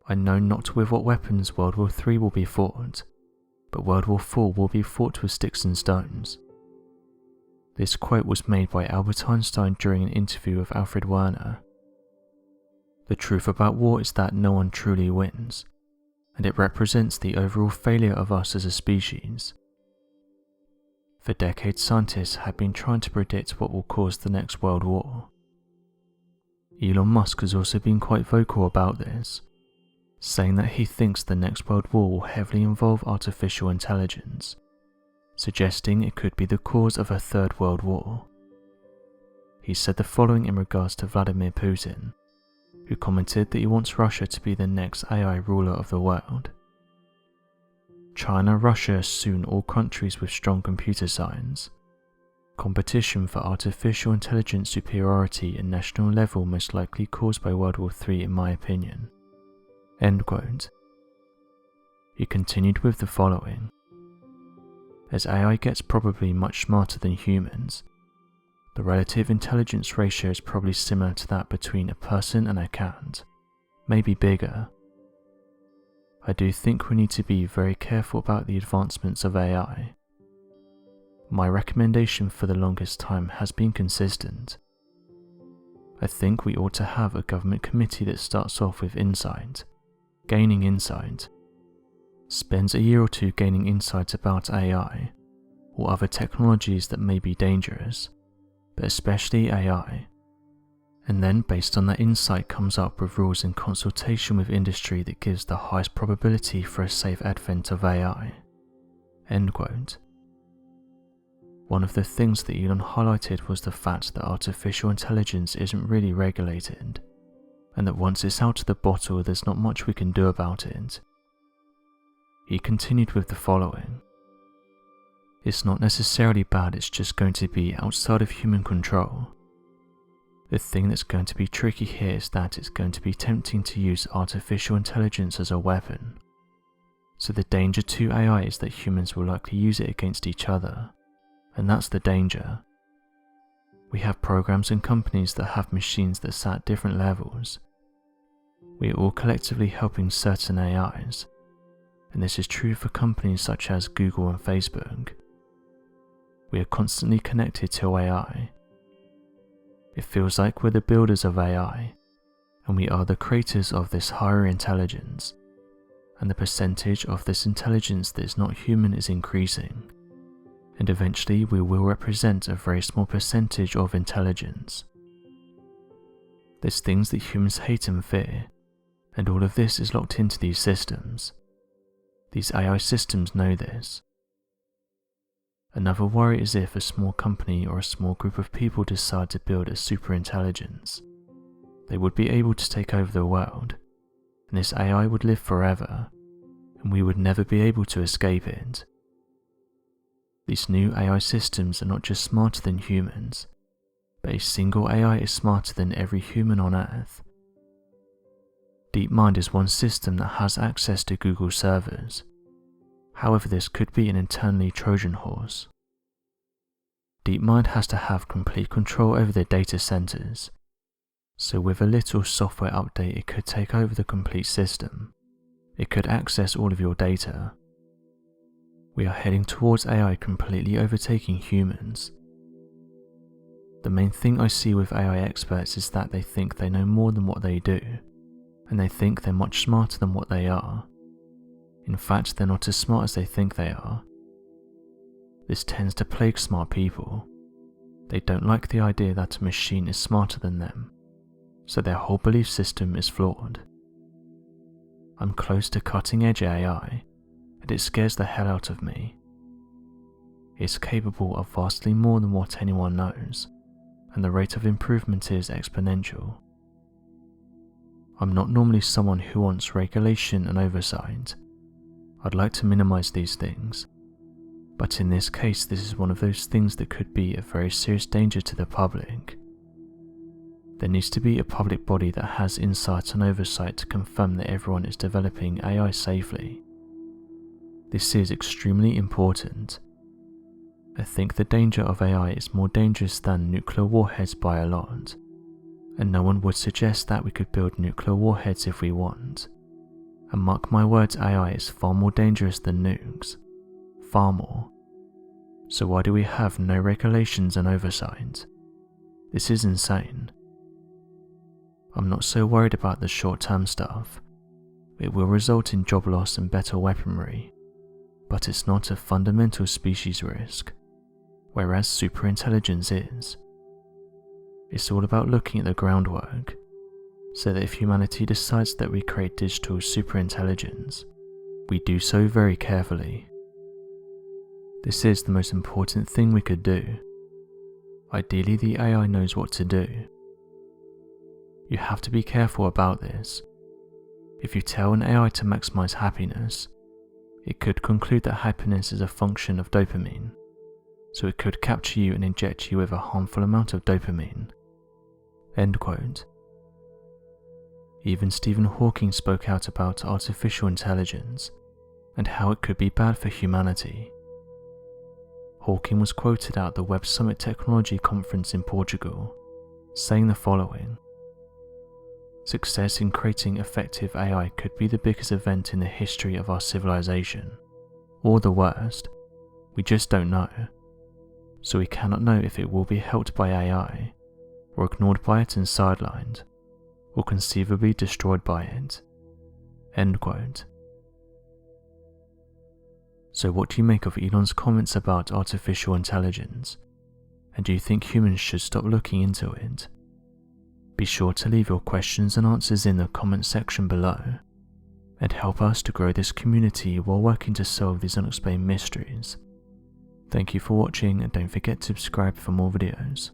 I know not with what weapons World War III will be fought, but World War IV will be fought with sticks and stones. This quote was made by Albert Einstein during an interview with Alfred Werner. The truth about war is that no one truly wins, and it represents the overall failure of us as a species. For decades, scientists have been trying to predict what will cause the next world war. Elon Musk has also been quite vocal about this, saying that he thinks the next world war will heavily involve artificial intelligence, suggesting it could be the cause of a third world war. He said the following in regards to Vladimir Putin, who commented that he wants Russia to be the next AI ruler of the world. China, Russia, soon all countries with strong computer science. Competition for artificial intelligence superiority at national level most likely caused by World War III in my opinion." End quote. He continued with the following. As AI gets probably much smarter than humans, the relative intelligence ratio is probably similar to that between a person and a cat, maybe bigger. I do think we need to be very careful about the advancements of AI. My recommendation for the longest time has been consistent. I think we ought to have a government committee that starts off with insight, gaining insight, spends a year or two gaining insight about AI, or other technologies that may be dangerous, but especially AI, and then based on that insight comes up with rules in consultation with industry that gives the highest probability for a safe advent of AI. End quote. One of the things that Elon highlighted was the fact that artificial intelligence isn't really regulated, and that once it's out of the bottle there's not much we can do about it. He continued with the following. It's not necessarily bad, it's just going to be outside of human control. The thing that's going to be tricky here is that it's going to be tempting to use artificial intelligence as a weapon. So the danger to AI is that humans will likely use it against each other, and that's the danger. We have programs and companies that have machines that sit at different levels. We are all collectively helping certain AIs, and this is true for companies such as Google and Facebook. We are constantly connected to AI. It feels like we're the builders of AI, and we are the creators of this higher intelligence, and the percentage of this intelligence that is not human is increasing, and eventually we will represent a very small percentage of intelligence. There's things that humans hate and fear, and all of this is locked into these systems. These AI systems know this. Another worry is if a small company or a small group of people decide to build a superintelligence. They would be able to take over the world, and this AI would live forever, and we would never be able to escape it. These new AI systems are not just smarter than humans, but a single AI is smarter than every human on Earth. DeepMind is one system that has access to Google servers. However, this could be an internally Trojan horse. DeepMind has to have complete control over their data centers, so with a little software update it could take over the complete system. It could access all of your data. We are heading towards AI completely overtaking humans. The main thing I see with AI experts is that they think they know more than what they do, and they think they're much smarter than what they are. In fact, they're not as smart as they think they are. This tends to plague smart people. They don't like the idea that a machine is smarter than them, so their whole belief system is flawed. I'm close to cutting-edge AI, and it scares the hell out of me. It's capable of vastly more than what anyone knows, and the rate of improvement is exponential. I'm not normally someone who wants regulation and oversight. I'd like to minimize these things, but in this case this is one of those things that could be a very serious danger to the public. There needs to be a public body that has insight and oversight to confirm that everyone is developing AI safely. This is extremely important. I think the danger of AI is more dangerous than nuclear warheads by a lot, and no one would suggest that we could build nuclear warheads if we want. And mark my words, AI is far more dangerous than nukes. Far more. So why do we have no regulations and oversight? This is insane. I'm not so worried about the short-term stuff. It will result in job loss and better weaponry, but it's not a fundamental species risk, whereas superintelligence is. It's all about looking at the groundwork, so that if humanity decides that we create digital superintelligence, we do so very carefully. This is the most important thing we could do. Ideally, the AI knows what to do. You have to be careful about this. If you tell an AI to maximize happiness, it could conclude that happiness is a function of dopamine, so it could capture you and inject you with a harmful amount of dopamine. End quote. Even Stephen Hawking spoke out about artificial intelligence and how it could be bad for humanity. Hawking was quoted at the Web Summit Technology Conference in Portugal, saying the following: "Success in creating effective AI could be the biggest event in the history of our civilization, or the worst. We just don't know. So we cannot know if it will be helped by AI, or ignored by it and sidelined, or conceivably destroyed by it." End quote. So what do you make of Elon's comments about artificial intelligence? And do you think humans should stop looking into it? Be sure to leave your questions and answers in the comment section below, and help us to grow this community while working to solve these unexplained mysteries. Thank you for watching, and don't forget to subscribe for more videos.